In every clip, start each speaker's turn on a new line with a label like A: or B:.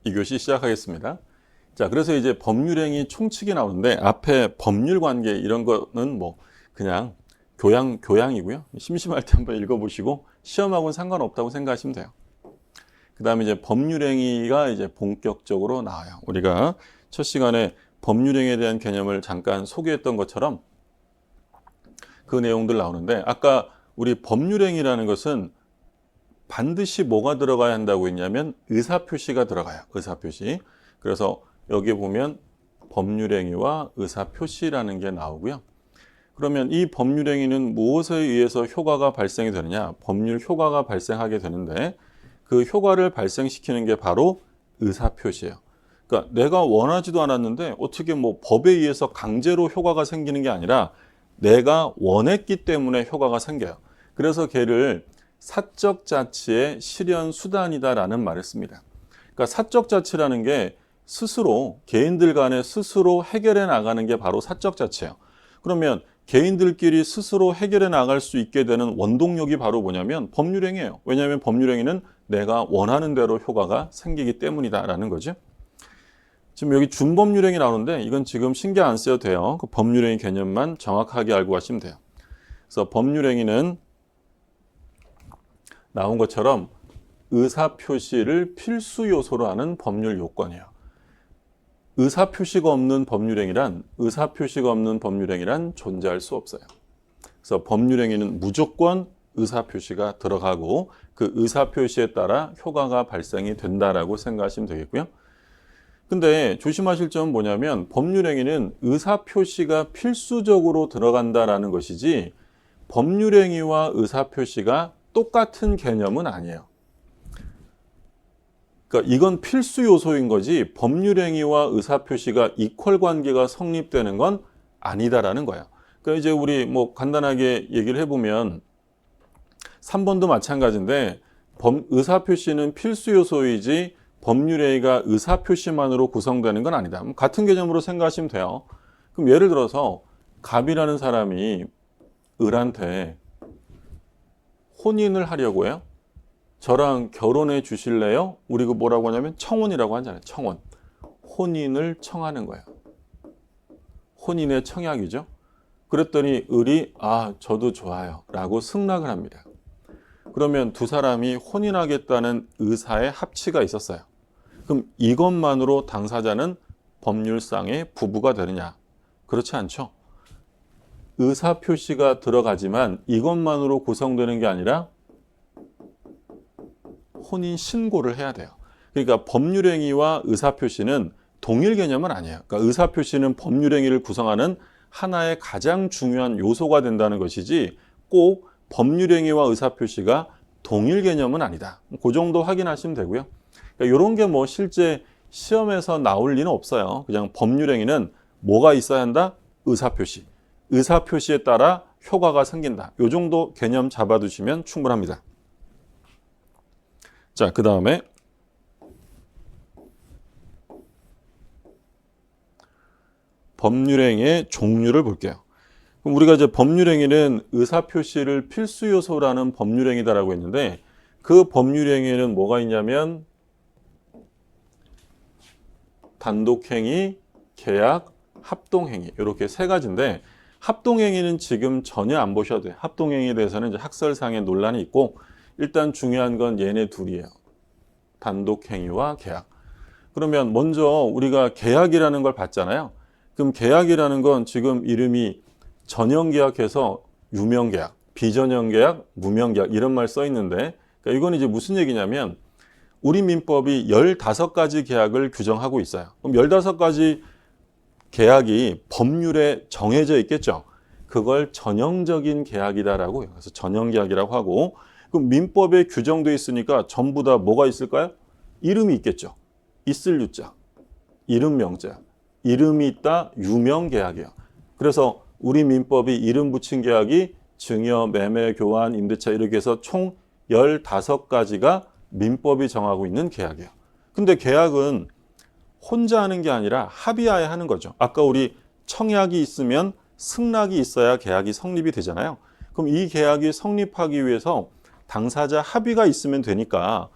A: 2교시 시작하겠습니다. 자, 그래서 이제 법률행위 총칙이 나오는데 앞에 법률 관계 이런 거는 뭐 그냥 교양이고요. 심심할 때 한번 읽어보시고 시험하고는 상관없다고 생각하시면 돼요. 그 다음에 이제 법률행위가 이제 본격적으로 나와요. 우리가 첫 시간에 법률행위에 대한 개념을 잠깐 소개했던 것처럼 그 내용들 나오는데 아까 우리 법률행위라는 것은 반드시 뭐가 들어가야 한다고 했냐면 의사표시가 들어가요. 의사표시. 그래서 여기 보면 법률행위와 의사표시라는 게 나오고요. 그러면 이 법률행위는 무엇에 의해서 효과가 발생이 되느냐? 법률 효과가 발생하게 되는데 그 효과를 발생시키는 게 바로 의사표시예요. 그러니까 내가 원하지도 않았는데 어떻게 뭐 법에 의해서 강제로 효과가 생기는 게 아니라 내가 원했기 때문에 효과가 생겨요. 그래서 걔를 사적 자치의 실현 수단이다라는 말을 씁니다. 그러니까 사적 자치라는 게 스스로 개인들 간에 스스로 해결해 나가는 게 바로 사적 자치예요. 그러면 개인들끼리 스스로 해결해 나갈 수 있게 되는 원동력이 바로 뭐냐면 법률행위예요. 왜냐하면 법률행위는 내가 원하는 대로 효과가 생기기 때문이다라는 거죠. 지금 여기 준법률행위 나오는데 이건 지금 신경 안 써도 돼요. 그 법률행위 개념만 정확하게 알고 가시면 돼요. 그래서 법률행위는 나온 것처럼 의사표시를 필수 요소로 하는 법률 요건이에요. 의사표시가 없는 법률행위란 존재할 수 없어요. 그래서 법률행위는 무조건 의사표시가 들어가고 그 의사표시에 따라 효과가 발생이 된다라고 생각하시면 되겠고요. 근데 조심하실 점은 뭐냐면 법률행위는 의사표시가 필수적으로 들어간다라는 것이지 법률행위와 의사표시가 똑같은 개념은 아니에요. 그러니까 이건 필수 요소인 거지 법률행위와 의사표시가 이퀄 관계가 성립되는 건 아니다라는 거예요. 그러니까 이제 우리 뭐 간단하게 얘기를 해보면 3번도 마찬가지인데 의사표시는 필수 요소이지 법률행위가 의사표시만으로 구성되는 건 아니다. 같은 개념으로 생각하시면 돼요. 그럼 예를 들어서 갑이라는 사람이 을한테 혼인을 하려고 해요. 저랑 결혼해 주실래요? 우리 그 뭐라고 하냐면 청혼이라고 하잖아요. 청혼. 혼인을 청하는 거예요. 혼인의 청약이죠. 그랬더니 을이 저도 좋아요 라고 승낙을 합니다. 그러면 두 사람이 혼인하겠다는 의사의 합치가 있었어요. 그럼 이것만으로 당사자는 법률상의 부부가 되느냐? 그렇지 않죠. 의사표시가 들어가지만 이것만으로 구성되는 게 아니라 혼인 신고를 해야 돼요. 그러니까 법률행위와 의사표시는 동일 개념은 아니에요. 그러니까 의사표시는 법률행위를 구성하는 하나의 가장 중요한 요소가 된다는 것이지 꼭 법률행위와 의사표시가 동일 개념은 아니다. 그 정도 확인하시면 되고요. 그러니까 이런 게 뭐 실제 시험에서 나올 리는 없어요. 그냥 법률행위는 뭐가 있어야 한다? 의사표시. 의사표시에 따라 효과가 생긴다. 이 정도 개념 잡아두시면 충분합니다. 자, 그 다음에 법률행위의 종류를 볼게요. 그럼 우리가 이제 법률행위는 의사표시를 필수 요소라는 법률행위다라고 했는데 그 법률행위에는 뭐가 있냐면 단독행위, 계약, 합동행위 이렇게 세 가지인데 합동행위는 지금 전혀 안 보셔도 돼요. 합동행위에 대해서는 이제 학설상의 논란이 있고 일단 중요한 건 얘네 둘이에요. 단독행위와 계약. 그러면 먼저 우리가 계약이라는 걸 봤잖아요. 그럼 계약이라는 건 지금 이름이 전형계약해서 유명계약, 비전형계약, 무명계약 이런 말 써 있는데 그러니까 이건 이제 무슨 얘기냐면 우리 민법이 15가지 계약을 규정하고 있어요. 그럼 15가지 계약이 법률에 정해져 있겠죠. 그걸 전형적인 계약이다라고 해요. 그래서 전형계약이라고 하고 그럼 민법에 규정되어 있으니까 전부 다 뭐가 있을까요? 이름이 있겠죠. 있을 유자, 이름 명자. 이름이 있다 유명계약이에요. 그래서 우리 민법이 이름 붙인 계약이 증여, 매매, 교환, 임대차 이렇게 해서 총 15가지가 민법이 정하고 있는 계약이에요. 근데 계약은 혼자 하는 게 아니라 합의하에 하는 거죠. 아까 우리 청약이 있으면 승낙이 있어야 계약이 성립이 되잖아요. 그럼 이 계약이 성립하기 위해서 당사자 합의가 있으면 되니까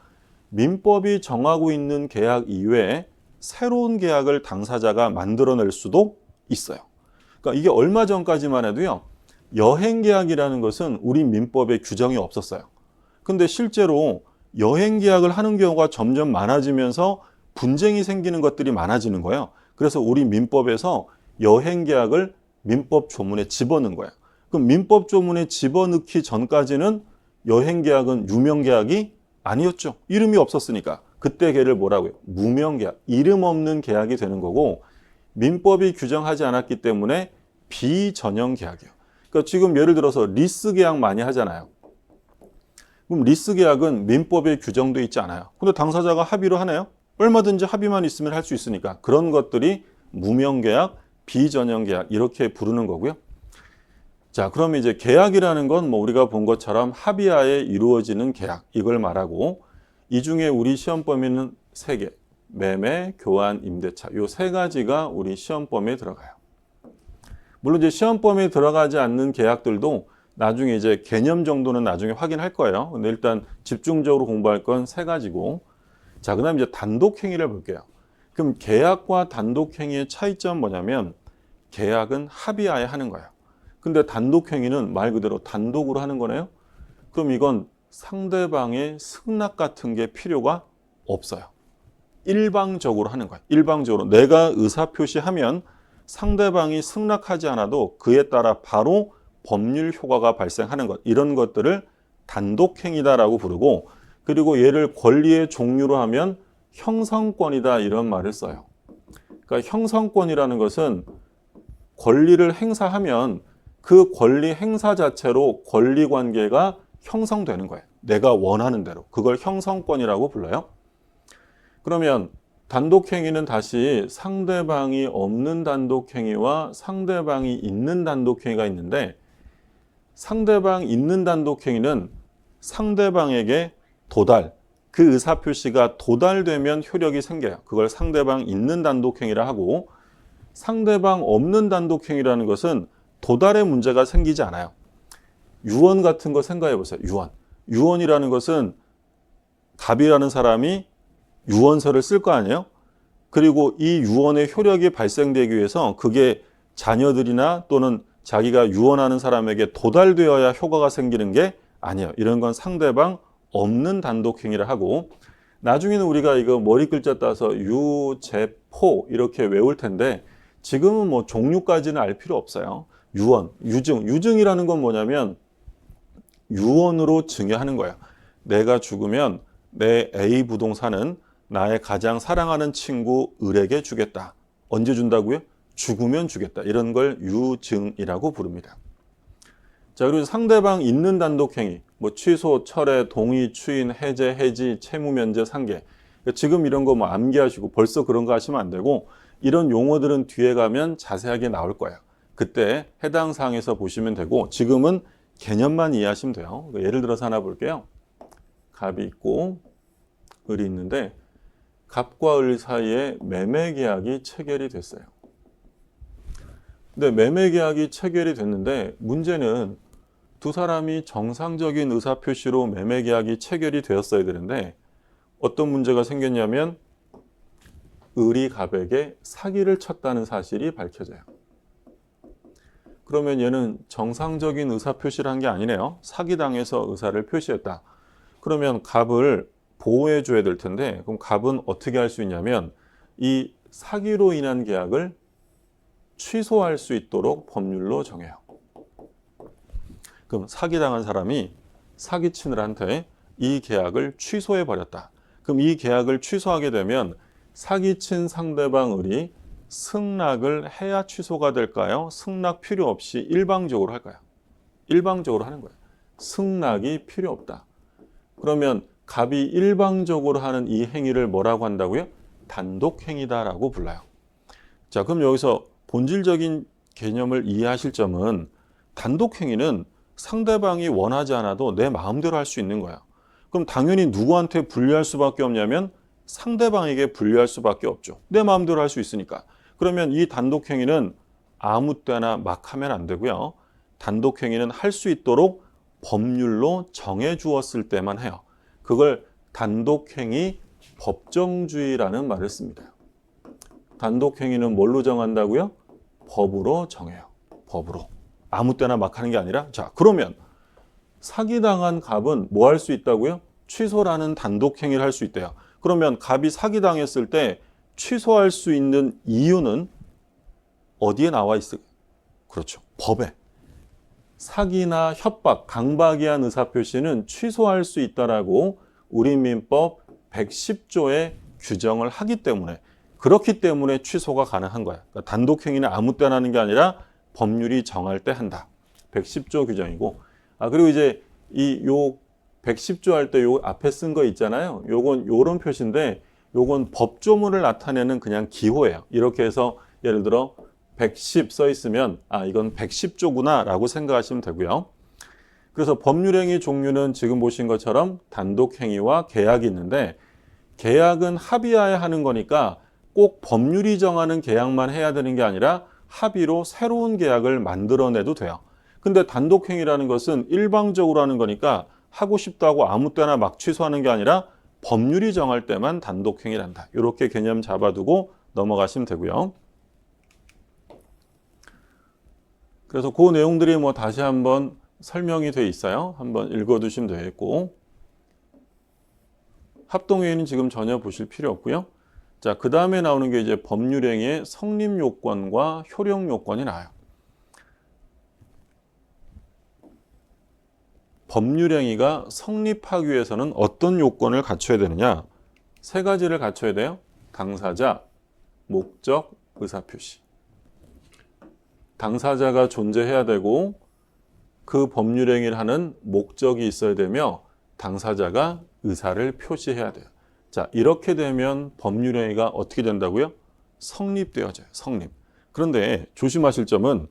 A: 민법이 정하고 있는 계약 이외에 새로운 계약을 당사자가 만들어낼 수도 있어요. 그러니까 이게 얼마 전까지만 해도요, 여행 계약이라는 것은 우리 민법에 규정이 없었어요. 근데 실제로 여행 계약을 하는 경우가 점점 많아지면서 분쟁이 생기는 것들이 많아지는 거예요. 그래서 우리 민법에서 여행 계약을 민법 조문에 집어넣은 거예요. 그럼 민법 조문에 집어넣기 전까지는 여행 계약은 유명 계약이 아니었죠. 이름이 없었으니까. 그때 걔를 뭐라고요? 무명 계약, 이름 없는 계약이 되는 거고, 민법이 규정하지 않았기 때문에 비전형 계약이에요. 그러니까 지금 예를 들어서 리스 계약 많이 하잖아요. 그럼 리스 계약은 민법에 규정되어 있지 않아요. 근데 당사자가 합의로 하나요? 얼마든지 합의만 있으면 할 수 있으니까 그런 것들이 무명 계약, 비전형 계약 이렇게 부르는 거고요. 자, 그럼 이제 계약이라는 건 뭐 우리가 본 것처럼 합의하에 이루어지는 계약 이걸 말하고, 이 중에 우리 시험 범위는 3개, 매매, 교환, 임대차 요 3가지가 우리 시험 범위에 들어가요. 물론 이제 시험 범위에 들어가지 않는 계약들도 나중에 이제 개념 정도는 나중에 확인할 거예요. 근데 일단 집중적으로 공부할 건 3가지고, 자, 그다음 이제 단독행위를 볼게요. 그럼 계약과 단독행위의 차이점 뭐냐면, 계약은 합의하에 하는 거예요. 근데 단독행위는 말 그대로 단독으로 하는 거네요. 그럼 이건 상대방의 승낙 같은 게 필요가 없어요. 일방적으로 하는 거예요. 일방적으로 내가 의사표시하면 상대방이 승낙하지 않아도 그에 따라 바로 법률 효과가 발생하는 것, 이런 것들을 단독행위다라고 부르고, 그리고 얘를 권리의 종류로 하면 형성권이다 이런 말을 써요. 그러니까 형성권이라는 것은 권리를 행사하면 그 권리 행사 자체로 권리 관계가 형성되는 거예요. 내가 원하는 대로. 그걸 형성권이라고 불러요. 그러면 단독행위는 다시 상대방이 없는 단독행위와 상대방이 있는 단독행위가 있는데, 상대방 있는 단독행위는 상대방에게 도달, 그 의사표시가 도달되면 효력이 생겨요. 그걸 상대방 있는 단독행위라 하고, 상대방 없는 단독행위라는 것은 도달의 문제가 생기지 않아요. 유언 같은 거 생각해 보세요. 유언이라는 것은 갑이라는 사람이 유언서를 쓸 거 아니에요? 그리고 이 유언의 효력이 발생되기 위해서 그게 자녀들이나 또는 자기가 유언하는 사람에게 도달되어야 효과가 생기는 게 아니에요. 이런 건 상대방 없는 단독행위를 하고, 나중에는 우리가 이거 머리 글자 따서 유제포 이렇게 외울 텐데, 지금은 뭐 종류까지는 알 필요 없어요. 유언, 유증이라는 건 뭐냐면 유언으로 증여하는 거예요. 내가 죽으면 내 A 부동산은 나의 가장 사랑하는 친구 을에게 주겠다. 언제 준다고요? 죽으면 주겠다. 이런 걸 유증이라고 부릅니다. 자, 그리고 상대방 있는 단독행위, 뭐 취소, 철회, 동의, 추인, 해제, 해지, 채무 면제, 상계. 지금 이런 거 뭐 암기하시고 벌써 그런 거 하시면 안 되고, 이런 용어들은 뒤에 가면 자세하게 나올 거예요. 그때 해당 사항에서 보시면 되고, 지금은 개념만 이해하시면 돼요. 예를 들어서 하나 볼게요. 갑이 있고 을이 있는데, 갑과 을 사이에 매매 계약이 체결이 됐어요. 근데 매매 계약이 체결이 됐는데, 문제는 두 사람이 정상적인 의사표시로 매매 계약이 체결이 되었어야 되는데, 어떤 문제가 생겼냐면 을이 갑에게 사기를 쳤다는 사실이 밝혀져요. 그러면 얘는 정상적인 의사표시를 한 게 아니네요. 사기당해서 의사를 표시했다. 그러면 갑을 보호해 줘야 될 텐데, 그럼 갑은 어떻게 할 수 있냐면 이 사기로 인한 계약을 취소할 수 있도록 법률로 정해요. 그럼 사기당한 사람이 사기친을한테 이 계약을 취소해 버렸다. 그럼 이 계약을 취소하게 되면 사기친 상대방 을이 승낙을 해야 취소가 될까요? 승낙 필요 없이 일방적으로 할까요? 일방적으로 하는 거예요. 승낙이 필요 없다. 그러면 갑이 일방적으로 하는 이 행위를 뭐라고 한다고요? 단독행위다라고 불러요. 자, 그럼 여기서 본질적인 개념을 이해하실 점은, 단독행위는 상대방이 원하지 않아도 내 마음대로 할 수 있는 거야. 그럼 당연히 누구한테 불리할 수밖에 없냐면 상대방에게 불리할 수밖에 없죠. 내 마음대로 할 수 있으니까. 그러면 이 단독행위는 아무 때나 막 하면 안 되고요. 단독행위는 할 수 있도록 법률로 정해 주었을 때만 해요. 그걸 단독행위 법정주의라는 말을 씁니다. 단독행위는 뭘로 정한다고요? 법으로 정해요. 법으로. 아무 때나 막 하는 게 아니라, 자, 그러면 사기당한 갑은 뭐 할 수 있다고요? 취소라는 단독행위를 할 수 있대요. 그러면 갑이 사기당했을 때 취소할 수 있는 이유는 어디에 나와 있을까요? 그렇죠. 법에. 사기나 협박, 강박이한 의사표시는 취소할 수 있다라고 우리민법 110조에 규정을 하기 때문에, 그렇기 때문에 취소가 가능한 거야. 그러니까 단독행위는 아무 때나 하는 게 아니라 법률이 정할 때 한다. 110조 규정이고, 그리고 이제 요 110조 할 때 요 앞에 쓴 거 있잖아요. 요건 요런 표시인데, 요건 법조문을 나타내는 그냥 기호예요. 이렇게 해서 예를 들어 110 써 있으면 이건 110조구나 라고 생각하시면 되고요. 그래서 법률행위 종류는 지금 보신 것처럼 단독행위와 계약이 있는데, 계약은 합의하에 하는 거니까 꼭 법률이 정하는 계약만 해야 되는 게 아니라 합의로 새로운 계약을 만들어내도 돼요. 근데 단독행위라는 것은 일방적으로 하는 거니까 하고 싶다고 아무 때나 막 취소하는 게 아니라 법률이 정할 때만 단독행위란다. 이렇게 개념 잡아두고 넘어가시면 되고요. 그래서 그 내용들이 뭐 다시 한번 설명이 돼 있어요. 한번 읽어두시면 되겠고, 합동행위는 지금 전혀 보실 필요 없고요. 자, 그 다음에 나오는 게 이제 법률행위의 성립요건과 효력요건이 나와요. 법률행위가 성립하기 위해서는 어떤 요건을 갖춰야 되느냐? 세 가지를 갖춰야 돼요. 당사자, 목적, 의사표시. 당사자가 존재해야 되고, 그 법률행위를 하는 목적이 있어야 되며, 당사자가 의사를 표시해야 돼요. 자, 이렇게 되면 법률행위가 어떻게 된다고요? 성립되어져요. 성립. 그런데 조심하실 점은,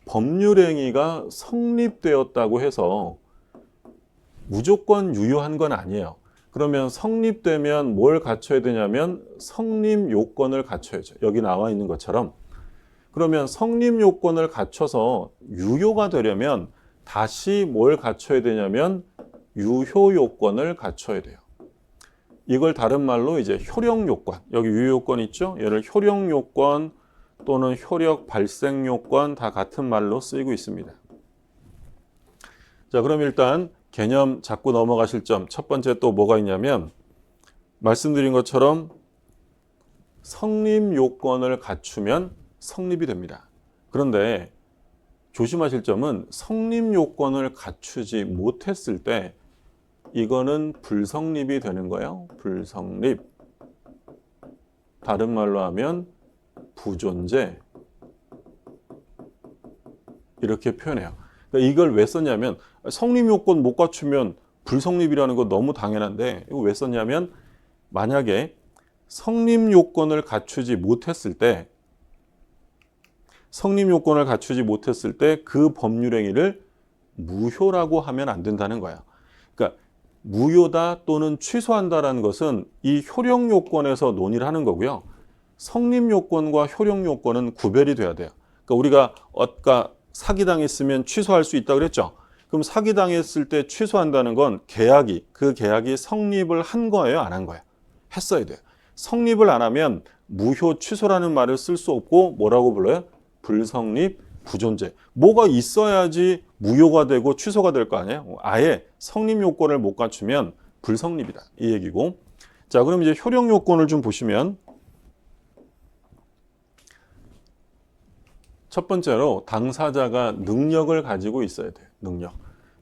A: 법률행위가 성립되었다고 해서 무조건 유효한 건 아니에요. 그러면 성립되면 뭘 갖춰야 되냐면 성립 요건을 갖춰야죠. 여기 나와 있는 것처럼. 그러면 성립 요건을 갖춰서 유효가 되려면 다시 뭘 갖춰야 되냐면 유효 요건을 갖춰야 돼요. 이걸 다른 말로 이제 효력 요건, 여기 유효 요건 있죠? 얘를 효력 요건 또는 효력 발생 요건 다 같은 말로 쓰이고 있습니다. 자, 그럼 일단 개념 잡고 넘어가실 점 첫 번째 또 뭐가 있냐면, 말씀드린 것처럼 성립 요건을 갖추면 성립이 됩니다. 그런데 조심하실 점은 성립 요건을 갖추지 못했을 때 이거는 불성립이 되는 거예요. 불성립. 다른 말로 하면 부존재. 이렇게 표현해요. 그러니까 이걸 왜 썼냐면, 성립 요건 못 갖추면 불성립이라는 거 너무 당연한데, 이거 왜 썼냐면, 만약에 성립 요건을 갖추지 못했을 때 그 법률행위를 무효라고 하면 안 된다는 거야. 그러니까 무효다 또는 취소한다라는 것은 이 효력 요건에서 논의를 하는 거고요. 성립 요건과 효력 요건은 구별이 돼야 돼요. 그러니까 우리가 아까 사기당했으면 취소할 수 있다고 그랬죠. 그럼 사기당했을 때 취소한다는 건 그 계약이 성립을 한 거예요, 안 한 거예요? 했어야 돼요. 성립을 안 하면 무효 취소라는 말을 쓸 수 없고 뭐라고 불러요? 불성립, 부존재. 뭐가 있어야지 무효가 되고 취소가 될 거 아니에요? 아예 성립 요건을 못 갖추면 불성립이다. 이 얘기고. 자, 그럼 이제 효력 요건을 좀 보시면, 첫 번째로 당사자가 능력을 가지고 있어야 돼요. 능력.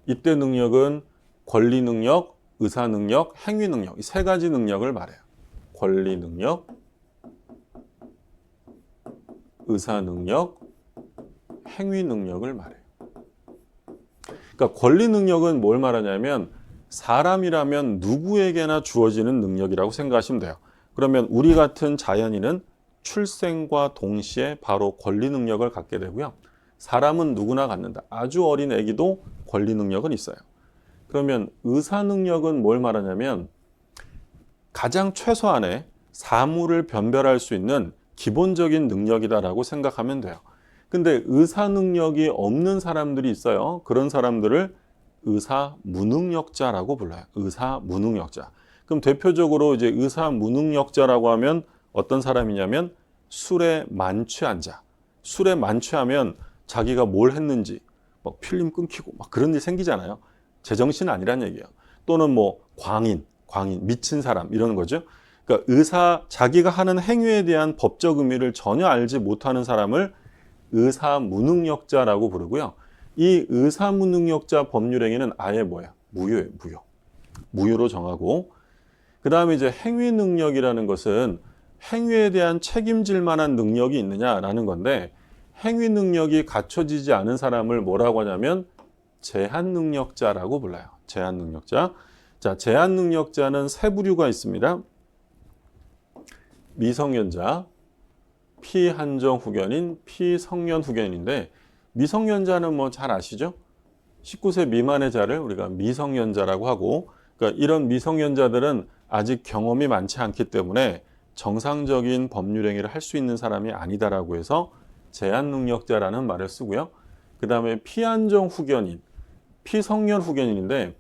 A: 이때 능력은 권리 능력, 의사 능력, 행위 능력. 이 세 가지 능력을 말해요. 권리 능력, 의사 능력, 행위 능력을 말해요. 그러니까 권리 능력은 뭘 말하냐면 사람이라면 누구에게나 주어지는 능력이라고 생각하시면 돼요. 그러면 우리 같은 자연인은 출생과 동시에 바로 권리 능력을 갖게 되고요. 사람은 누구나 갖는다. 아주 어린 아기도 권리 능력은 있어요. 그러면 의사 능력은 뭘 말하냐면 가장 최소한의 사물을 변별할 수 있는 기본적인 능력이다라고 생각하면 돼요. 근데 의사 능력이 없는 사람들이 있어요. 그런 사람들을 의사 무능력자라고 불러요. 의사 무능력자. 그럼 대표적으로 이제 의사 무능력자라고 하면 어떤 사람이냐면 술에 만취한 자. 술에 만취하면 자기가 뭘 했는지 막 필름 끊기고 막 그런 일 생기잖아요. 제정신 아니란 얘기예요. 또는 뭐 광인, 미친 사람 이러는 거죠. 그러니까 자기가 하는 행위에 대한 법적 의미를 전혀 알지 못하는 사람을 의사 무능력자라고 부르고요. 이 의사 무능력자 법률행위는 아예 뭐야? 무효예요, 무효. 무효로 정하고, 그 다음에 이제 행위 능력이라는 것은 행위에 대한 책임질 만한 능력이 있느냐라는 건데, 행위 능력이 갖춰지지 않은 사람을 뭐라고 하냐면 제한 능력자라고 불러요. 제한 능력자. 자, 제한 능력자는 세 부류가 있습니다. 미성년자, 피한정 후견인, 피성년 후견인인데, 미성년자는 뭐 잘 아시죠? 19세 미만의 자를 우리가 미성년자라고 하고, 그러니까 이런 미성년자들은 아직 경험이 많지 않기 때문에 정상적인 법률 행위를 할 수 있는 사람이 아니다라고 해서 제한 능력자라는 말을 쓰고요. 그 다음에 피한정 후견인, 피성년 후견인인데,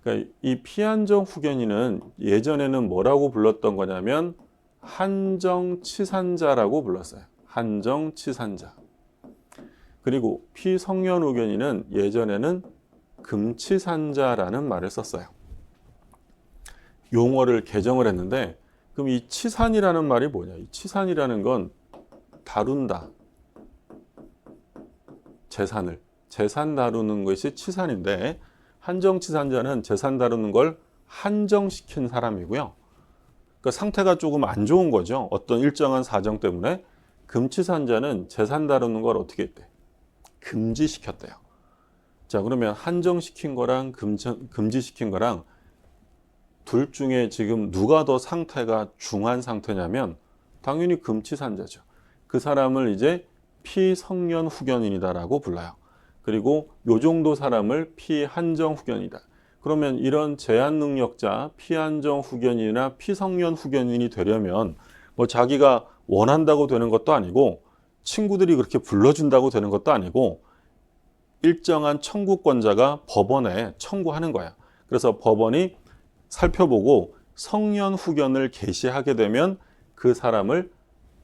A: 그러니까 이 피한정 후견인은 예전에는 뭐라고 불렀던 거냐면 한정치산자라고 불렀어요. 한정치산자. 그리고 피성년 후견인은 예전에는 금치산자라는 말을 썼어요. 용어를 개정을 했는데, 그럼 이 치산이라는 말이 뭐냐? 이 치산이라는 건 다룬다. 재산 다루는 것이 치산인데, 한정치산자는 재산 다루는 걸 한정시킨 사람이고요. 그러니까 상태가 조금 안 좋은 거죠. 어떤 일정한 사정 때문에. 금치산자는 재산 다루는 걸 어떻게 했대? 금지시켰대요. 자, 그러면 한정시킨 거랑 금지시킨 거랑 둘 중에 지금 누가 더 상태가 중한 상태냐면 당연히 금치산자죠. 그 사람을 이제 피성년 후견인이다라고 불러요. 그리고 요 정도 사람을 피한정 후견이다. 그러면 이런 제한 능력자, 피한정 후견인이나 피성년 후견인이 되려면 뭐 자기가 원한다고 되는 것도 아니고 친구들이 그렇게 불러준다고 되는 것도 아니고 일정한 청구권자가 법원에 청구하는 거야. 그래서 법원이 살펴보고 성년 후견을 개시하게 되면 그 사람을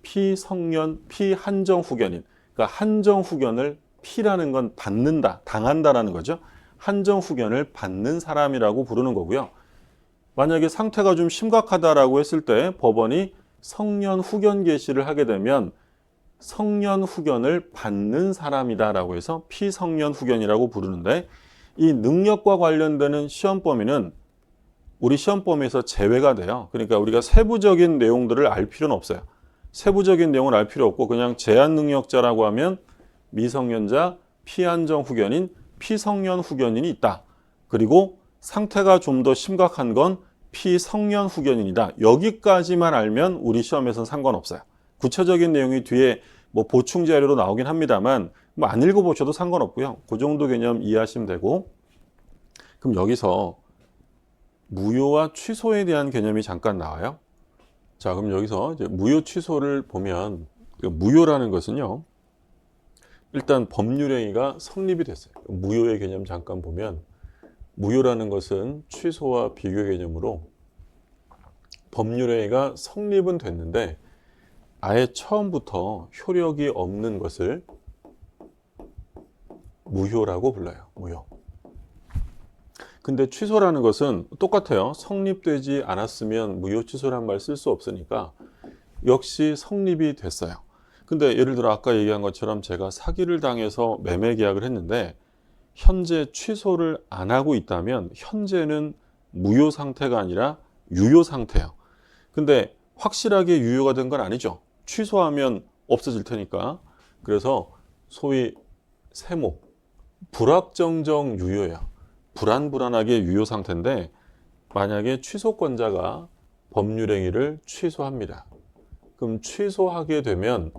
A: 피한정 후견인, 그러니까 한정 후견을 피라는 건 받는다, 당한다라는 거죠. 한정 후견을 받는 사람이라고 부르는 거고요. 만약에 상태가 좀 심각하다라고 했을 때 법원이 성년 후견 개시를 하게 되면 성년 후견을 받는 사람이다라고 해서 피성년 후견이라고 부르는데, 이 능력과 관련되는 시험 범위는 우리 시험 범위에서 제외가 돼요. 그러니까 우리가 세부적인 내용들을 알 필요는 없어요. 세부적인 내용을 알 필요 없고 그냥 제한 능력자라고 하면 미성년자, 피한정 후견인, 피성년 후견인이 있다. 그리고 상태가 좀 더 심각한 건 피성년 후견인이다. 여기까지만 알면 우리 시험에서는 상관없어요. 구체적인 내용이 뒤에 뭐 보충 자료로 나오긴 합니다만 뭐 안 읽어보셔도 상관없고요. 그 정도 개념 이해하시면 되고, 그럼 여기서 무효와 취소에 대한 개념이 잠깐 나와요. 자, 그럼 여기서 이제 무효 취소를 보면 무효라는 것은요. 일단 법률행위가 성립이 됐어요. 무효의 개념 잠깐 보면 무효라는 것은 취소와 비교 개념으로 법률행위가 성립은 됐는데 아예 처음부터 효력이 없는 것을 무효라고 불러요. 무효. 근데 취소라는 것은 똑같아요. 성립되지 않았으면 무효 취소란 말 쓸 수 없으니까 역시 성립이 됐어요. 근데 예를 들어 아까 얘기한 것처럼 제가 사기를 당해서 매매 계약을 했는데 현재 취소를 안 하고 있다면 현재는 무효 상태가 아니라 유효 상태예요. 근데 확실하게 유효가 된 건 아니죠. 취소하면 없어질 테니까. 그래서 소위 세모, 불확정정 유효예요. 불안하게 유효 상태인데 만약에 취소권자가 법률행위를 취소합니다. 그럼 취소하게 되면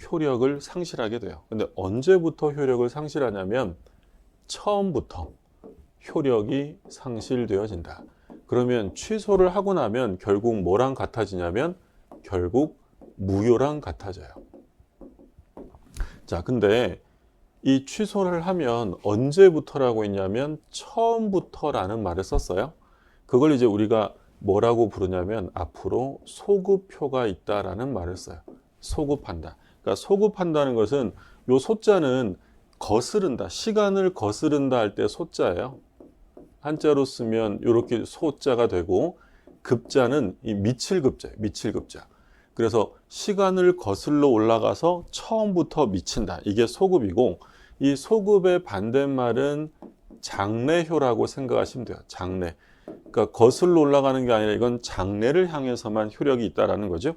A: 효력을 상실하게 돼요. 근데 언제부터 효력을 상실하냐면 처음부터 효력이 상실되어진다. 그러면 취소를 하고 나면 결국 뭐랑 같아지냐면 결국 무효랑 같아져요. 자, 근데 이 취소를 하면 언제부터라고 했냐면 처음부터라는 말을 썼어요. 그걸 이제 우리가 뭐라고 부르냐면 앞으로 소급표가 있다라는 말을 써요. 소급한다. 그러니까 소급한다는 것은 요 소자는 거스른다. 시간을 거스른다 할 때 소자예요. 한자로 쓰면 이렇게 소자가 되고 급자는 이 미칠 급자예요. 미칠 급자. 그래서 시간을 거슬러 올라가서 처음부터 미친다. 이게 소급이고 이 소급의 반대말은 장래효라고 생각하시면 돼요. 장래. 그러니까 거슬러 올라가는 게 아니라 이건 장래를 향해서만 효력이 있다라는 거죠.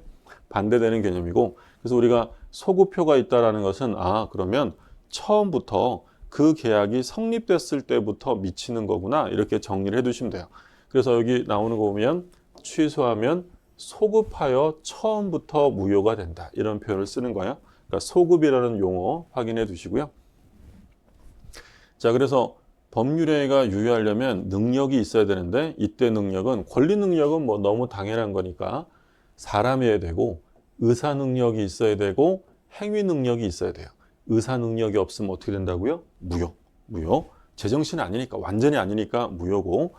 A: 반대되는 개념이고 그래서 우리가 소급표가 있다라는 것은 그러면 처음부터 그 계약이 성립됐을 때부터 미치는 거구나 이렇게 정리를 해두시면 돼요. 그래서 여기 나오는 거 보면 취소하면 소급하여 처음부터 무효가 된다 이런 표현을 쓰는 거예요. 그러니까 소급이라는 용어 확인해 두시고요. 자, 그래서 법률행위가 유효하려면 능력이 있어야 되는데 이때 능력은 권리 능력은 뭐 너무 당연한 거니까 사람이어야 되고 의사 능력이 있어야 되고 행위 능력이 있어야 돼요. 의사 능력이 없으면 어떻게 된다고요? 무효. 무효. 제정신이 아니니까 완전히 아니니까 무효고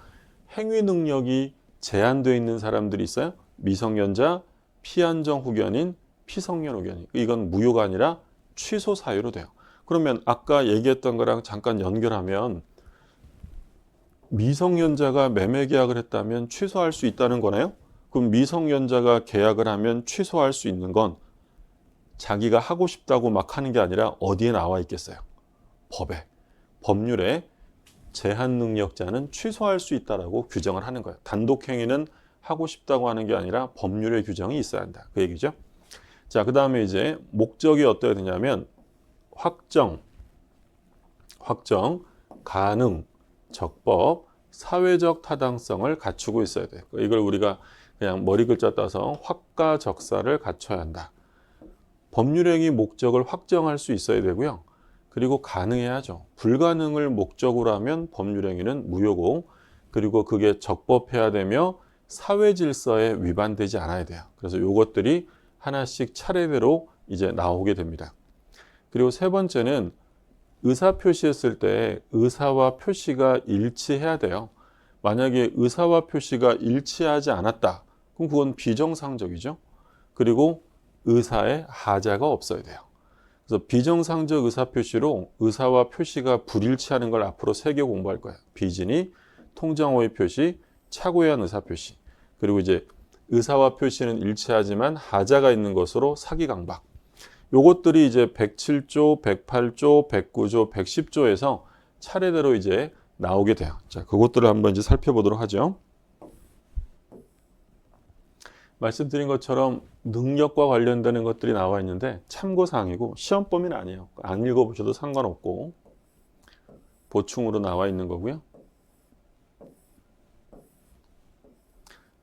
A: 행위 능력이 제한되어 있는 사람들이 있어요. 미성년자, 피안정 후견인, 피성년 후견인. 이건 무효가 아니라 취소 사유로 돼요. 그러면 아까 얘기했던 거랑 잠깐 연결하면 미성년자가 매매 계약을 했다면 취소할 수 있다는 거네요. 그럼 미성년자가 계약을 하면 취소할 수 있는 건 자기가 하고 싶다고 막 하는 게 아니라 어디에 나와 있겠어요? 법에, 법률에 제한 능력자는 취소할 수 있다라고 규정을 하는 거예요. 단독 행위는 하고 싶다고 하는 게 아니라 법률의 규정이 있어야 한다. 그 얘기죠. 자, 그다음에 이제 목적이 어떠해야 되냐면 확정, 가능, 적법, 사회적 타당성을 갖추고 있어야 돼요. 이걸 우리가 그냥 머리 글자 따서 확과 적사를 갖춰야 한다. 법률행위 목적을 확정할 수 있어야 되고요. 그리고 가능해야죠. 불가능을 목적으로 하면 법률행위는 무효고 그리고 그게 적법해야 되며 사회 질서에 위반되지 않아야 돼요. 그래서 이것들이 하나씩 차례대로 이제 나오게 됩니다. 그리고 세 번째는 의사 표시했을 때 의사와 표시가 일치해야 돼요. 만약에 의사와 표시가 일치하지 않았다. 그럼 그건 비정상적이죠. 그리고 의사의 하자가 없어야 돼요. 그래서 비정상적 의사 표시로 의사와 표시가 불일치하는 걸 앞으로 3개 공부할 거예요. 비진의, 통정오해 표시, 착오해한 의사 표시. 그리고 이제 의사와 표시는 일치하지만 하자가 있는 것으로 사기강박. 요것들이 이제 107조, 108조, 109조, 110조에서 차례대로 이제 나오게 돼요. 자, 그것들을 한번 이제 살펴보도록 하죠. 말씀드린 것처럼 능력과 관련되는 것들이 나와 있는데 참고사항이고 시험 범위는 아니에요. 안 읽어보셔도 상관없고 보충으로 나와 있는 거고요.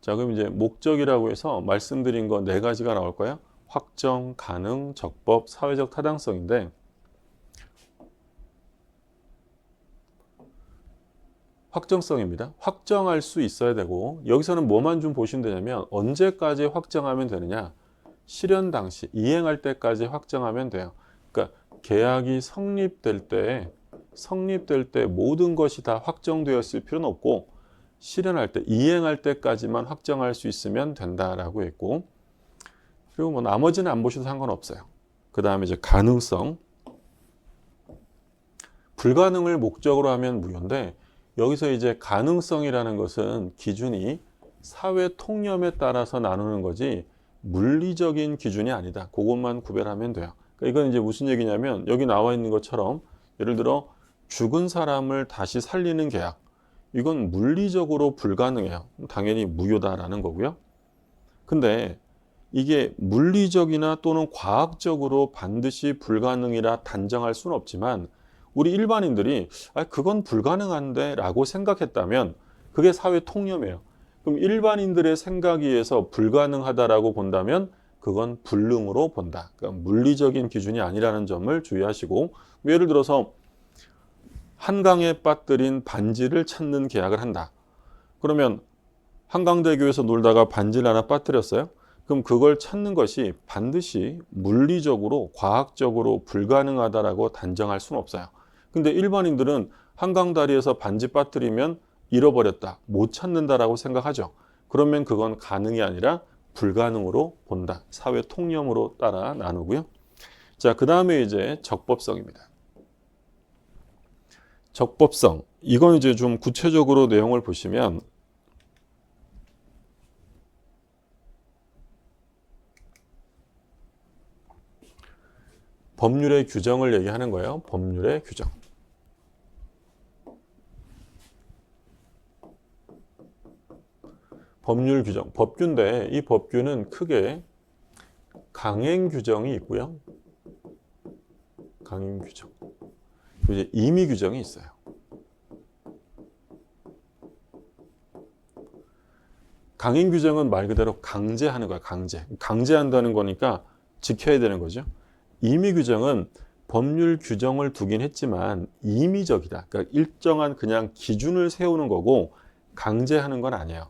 A: 자, 그럼 이제 목적이라고 해서 말씀드린 거 4가지가 나올 거예요. 확정, 가능, 적법, 사회적 타당성인데 확정성입니다. 확정할 수 있어야 되고 여기서는 뭐만 좀 보시면 되냐면 언제까지 확정하면 되느냐. 실현 당시, 이행할 때까지 확정하면 돼요. 그러니까 계약이 성립될 때 모든 것이 다 확정되었을 필요는 없고 실현할 때, 이행할 때까지만 확정할 수 있으면 된다라고 했고 그리고 뭐 나머지는 안 보셔도 상관없어요. 그 다음에 이제 가능성. 불가능을 목적으로 하면 무효인데 여기서 이제 가능성이라는 것은 기준이 사회 통념에 따라서 나누는 거지 물리적인 기준이 아니다. 그것만 구별하면 돼요. 그러니까 이건 이제 무슨 얘기냐면 여기 나와 있는 것처럼 예를 들어 죽은 사람을 다시 살리는 계약. 이건 물리적으로 불가능해요. 당연히 무효다라는 거고요. 근데 이게 물리적이나 또는 과학적으로 반드시 불가능이라 단정할 수는 없지만 우리 일반인들이 그건 불가능한데 라고 생각했다면 그게 사회 통념이에요. 그럼 일반인들의 생각에 의해서 불가능하다라고 본다면 그건 불능으로 본다. 그러니까 물리적인 기준이 아니라는 점을 주의하시고 예를 들어서 한강에 빠뜨린 반지를 찾는 계약을 한다. 그러면 한강대교에서 놀다가 반지를 하나 빠뜨렸어요. 그럼 그걸 찾는 것이 반드시 물리적으로 과학적으로 불가능하다라고 단정할 수는 없어요. 근데 일반인들은 한강 다리에서 반지 빠뜨리면 잃어버렸다, 못 찾는다라고 생각하죠. 그러면 그건 가능이 아니라 불가능으로 본다. 사회 통념으로 따라 나누고요. 자, 그 다음에 이제 적법성입니다. 적법성. 이건 이제 좀 구체적으로 내용을 보시면 법률의 규정을 얘기하는 거예요. 법률의 규정. 법률 규정, 법규인데 이 법규는 크게 강행 규정이 있고요. 강행 규정. 그리고 이제 임의 규정이 있어요. 강행 규정은 말 그대로 강제하는 거야. 강제한다는 거니까 지켜야 되는 거죠. 임의 규정은 법률 규정을 두긴 했지만 임의적이다. 그러니까 일정한 그냥 기준을 세우는 거고 강제하는 건 아니에요.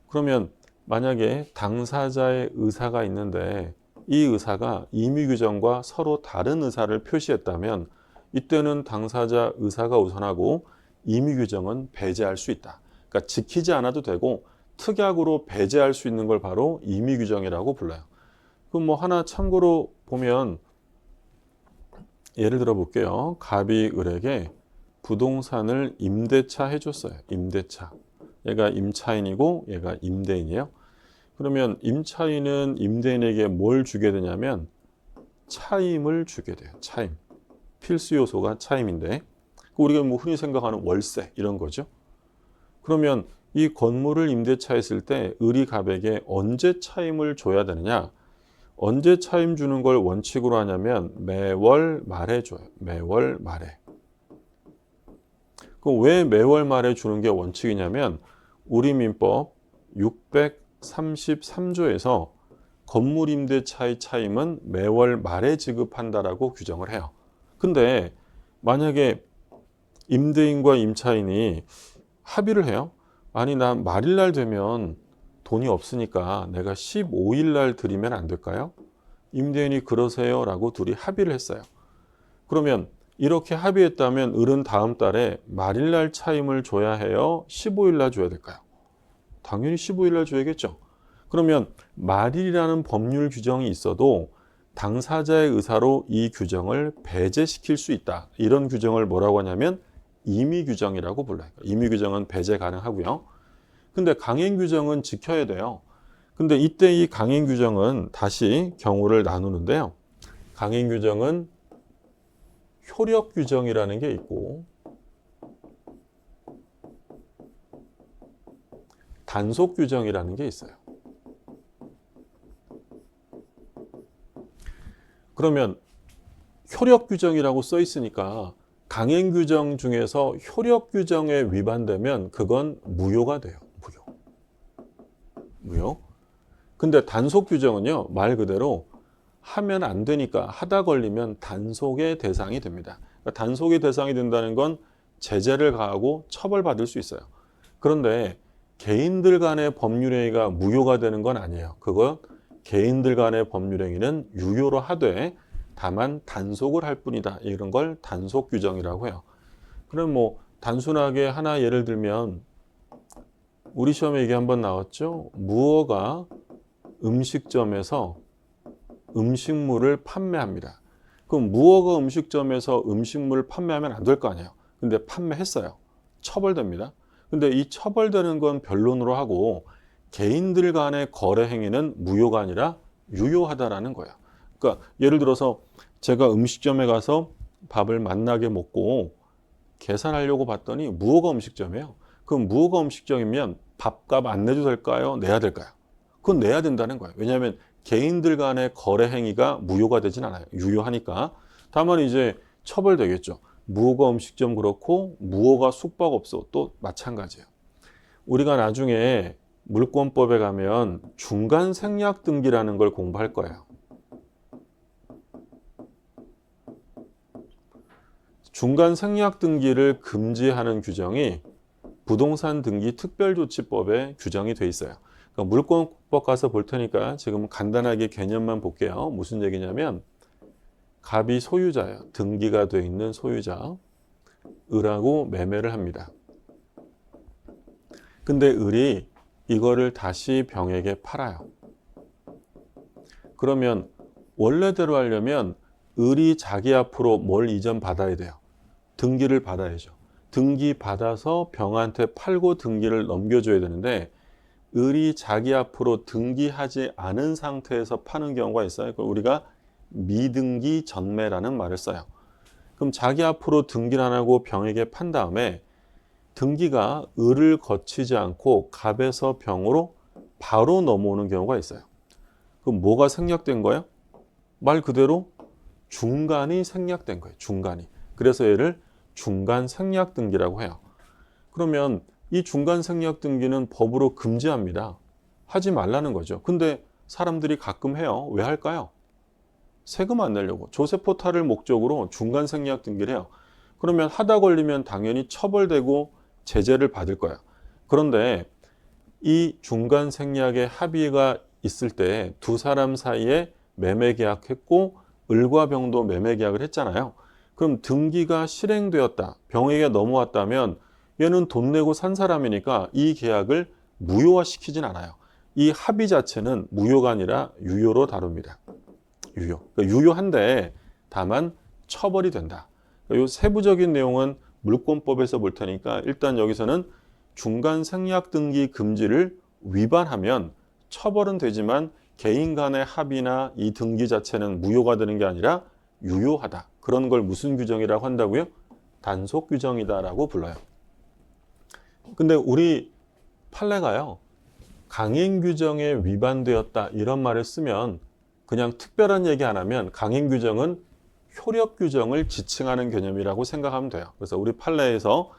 A: 그러면 만약에 당사자의 의사가 있는데 이 의사가 임의 규정과 서로 다른 의사를 표시했다면 이때는 당사자 의사가 우선하고 임의 규정은 배제할 수 있다. 그러니까 지키지 않아도 되고 특약으로 배제할 수 있는 걸 바로 임의 규정이라고 불러요. 그럼 뭐 하나 참고로 보면 예를 들어 볼게요. 갑이 을에게 부동산을 임대차 해줬어요. 임대차. 얘가 임차인이고 얘가 임대인이에요. 그러면 임차인은 임대인에게 뭘 주게 되냐면 차임을 주게 돼요. 차임. 필수 요소가 차임인데 우리가 뭐 흔히 생각하는 월세 이런 거죠. 그러면 이 건물을 임대차했을 때 을이 갑에게 언제 차임을 줘야 되느냐? 언제 차임 주는 걸 원칙으로 하냐면 매월 말에 줘요. 매월 말에. 그럼 왜 매월 말에 주는 게 원칙이냐면 우리민법 633조에서 건물 임대차의 차임은 매월 말에 지급한다라고 규정을 해요. 근데 만약에 임대인과 임차인이 합의를 해요. 아니 나 말일날 되면 돈이 없으니까 내가 15일 날 드리면 안 될까요? 임대인이 그러세요 라고 둘이 합의를 했어요. 그러면 이렇게 합의했다면 을은 다음 달에 말일날 차임을 줘야 해요? 15일 날 줘야 될까요? 당연히 15일 날 줘야겠죠. 그러면 말일이라는 법률 규정이 있어도 당사자의 의사로 이 규정을 배제시킬 수 있다. 이런 규정을 뭐라고 하냐면 임의 규정이라고 불러요. 임의 규정은 배제 가능하고요. 근데 강행 규정은 지켜야 돼요. 근데 이때 이 강행 규정은 다시 경우를 나누는데요. 강행 규정은 효력 규정이라는 게 있고 단속 규정이라는 게 있어요. 그러면 효력 규정이라고 써 있으니까 강행 규정 중에서 효력 규정에 위반되면 그건 무효가 돼요. 무효. 근데 단속 규정은요, 말 그대로 하면 안 되니까 하다 걸리면 단속의 대상이 됩니다. 그러니까 단속의 대상이 된다는 건 제재를 가하고 처벌받을 수 있어요. 그런데 개인들 간의 법률행위가 무효가 되는 건 아니에요. 그건 개인들 간의 법률행위는 유효로 하되 다만 단속을 할 뿐이다. 이런 걸 단속 규정이라고 해요. 그럼 뭐 단순하게 하나 예를 들면 우리 시험에 이게 한번 나왔죠. 무어가 음식점에서 음식물을 판매합니다. 그럼 무어가 음식점에서 음식물을 판매하면 안 될 거 아니에요. 근데 판매했어요. 처벌됩니다. 근데 이 처벌되는 건 변론으로 하고 개인들 간의 거래 행위는 무효가 아니라 유효하다라는 거예요. 그러니까 예를 들어서 제가 음식점에 가서 밥을 맛나게 먹고 계산하려고 봤더니 무어가 음식점이에요. 그럼 무어가 음식점이면 밥값 안 내도 될까요? 내야 될까요? 그건 내야 된다는 거예요. 왜냐하면 개인들 간의 거래 행위가 무효가 되진 않아요. 유효하니까. 다만 이제 처벌되겠죠. 무어가 음식점 그렇고 무어가 숙박업소 또 마찬가지예요. 우리가 나중에 물권법에 가면 중간 생략 등기라는 걸 공부할 거예요. 중간 생략 등기를 금지하는 규정이 부동산 등기 특별조치법에 규정이 돼 있어요. 그러니까 물권법 가서 볼 테니까 지금 간단하게 개념만 볼게요. 무슨 얘기냐면 갑이 소유자예요. 등기가 돼 있는 소유자. 을하고 매매를 합니다. 근데 을이 이거를 다시 병에게 팔아요. 그러면 원래대로 하려면 을이 자기 앞으로 뭘 이전 받아야 돼요? 등기를 받아야죠. 등기 받아서 병한테 팔고 등기를 넘겨줘야 되는데 을이 자기 앞으로 등기하지 않은 상태에서 파는 경우가 있어요. 그걸 우리가 미등기 전매라는 말을 써요. 그럼 자기 앞으로 등기를 안 하고 병에게 판 다음에 등기가 을을 거치지 않고 갑에서 병으로 바로 넘어오는 경우가 있어요. 그럼 뭐가 생략된 거예요? 말 그대로 중간이 생략된 거예요. 중간이. 그래서 얘를 중간 생략 등기라고 해요. 그러면 이 중간 생략 등기는 법으로 금지합니다. 하지 말라는 거죠. 근데 사람들이 가끔 해요. 왜 할까요? 세금 안 내려고. 조세포탈을 목적으로 중간 생략 등기를 해요. 그러면 하다 걸리면 당연히 처벌되고 제재를 받을 거야. 그런데 이 중간 생략의 합의가 있을 때 두 사람 사이에 매매 계약했고 을과 병도 매매 계약을 했잖아요. 그럼 등기가 실행되었다. 병에게 넘어왔다면 얘는 돈 내고 산 사람이니까 이 계약을 무효화시키진 않아요. 이 합의 자체는 무효가 아니라 유효로 다룹니다. 유효. 그러니까 유효한데 다만 처벌이 된다. 이 세부적인 내용은 물권법에서 볼 테니까 일단 여기서는 중간 생략 등기 금지를 위반하면 처벌은 되지만 개인 간의 합의나 이 등기 자체는 무효가 되는 게 아니라 유효하다. 그런 걸 무슨 규정이라고 한다고요? 단속 규정이다라고 불러요. 근데 우리 판례가요. 강행 규정에 위반되었다 이런 말을 쓰면 그냥 특별한 얘기 안 하면 강행 규정은 효력 규정을 지칭하는 개념이라고 생각하면 돼요. 그래서 우리 판례에서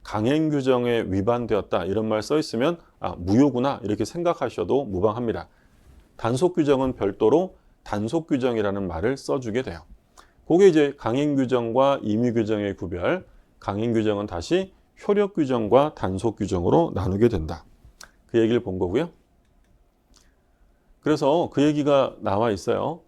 A: 강행 규정에 위반되었다 이런 말 써 있으면 아, 무효구나 이렇게 생각하셔도 무방합니다. 단속 규정은 별도로 단속 규정이라는 말을 써주게 돼요. 그게 이제 강행 규정과 임의 규정의 구별, 강행 규정은 다시 효력 규정과 단속 규정으로 나누게 된다. 그 얘기를 본 거고요. 그래서 그 얘기가 나와 있어요.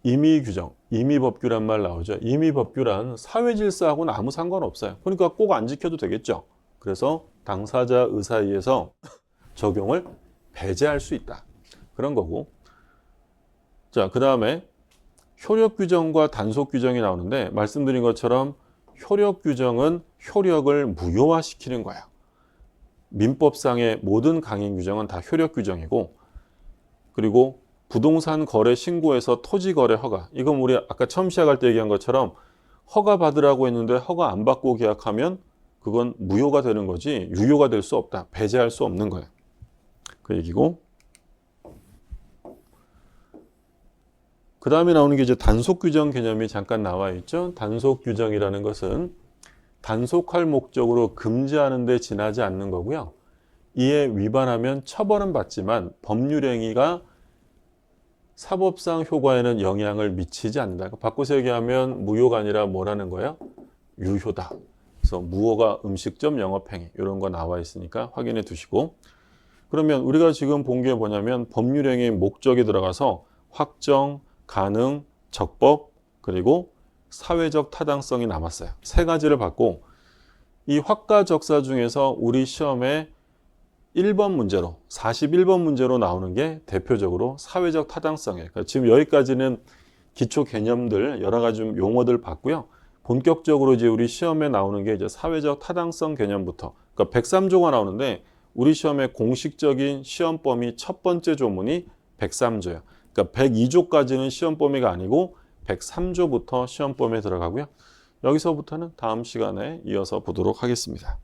A: 임의규정, 임의법규란 말 나오죠. 임의법규란 사회질서하고는 아무 상관없어요. 그러니까 꼭 안 지켜도 되겠죠. 그래서 당사자 의사에서 적용을 배제할 수 있다. 그런 거고. 자, 그 다음에 효력규정과 단속규정이 나오는데 말씀드린 것처럼 효력규정은 효력을 무효화시키는 거예요. 민법상의 모든 강행규정은 다 효력규정이고 그리고 부동산 거래 신고에서 토지 거래 허가 이건 우리 아까 처음 시작할 때 얘기한 것처럼 허가 받으라고 했는데 허가 안 받고 계약하면 그건 무효가 되는 거지 유효가 될 수 없다. 배제할 수 없는 거예요. 그 얘기고 그 다음에 나오는 게 이제 단속규정 개념이 잠깐 나와 있죠. 단속규정이라는 것은 단속할 목적으로 금지하는 데 지나지 않는 거고요. 이에 위반하면 처벌은 받지만 법률행위가 사법상 효과에는 영향을 미치지 않는다. 바꿔서 얘기하면 무효가 아니라 뭐라는 거예요? 유효다. 그래서 무허가 음식점 영업행위 이런 거 나와 있으니까 확인해 두시고 그러면 우리가 지금 본 게 뭐냐면 법률행위 목적이 들어가서 확정, 가능, 적법 그리고 사회적 타당성이 남았어요. 세 가지를 받고 이 확가적사 중에서 우리 시험에 1번 문제로 41번 문제로 나오는 게 대표적으로 사회적 타당성이에요. 그러니까 지금 여기까지는 기초 개념들 여러 가지 용어들 봤고요. 본격적으로 이제 우리 시험에 나오는 게 이제 사회적 타당성 개념부터 그러니까 103조가 나오는데 우리 시험의 공식적인 시험 범위 첫 번째 조문이 103조예요. 그러니까 102조까지는 시험 범위가 아니고 103조부터 시험 범위에 들어가고요. 여기서부터는 다음 시간에 이어서 보도록 하겠습니다.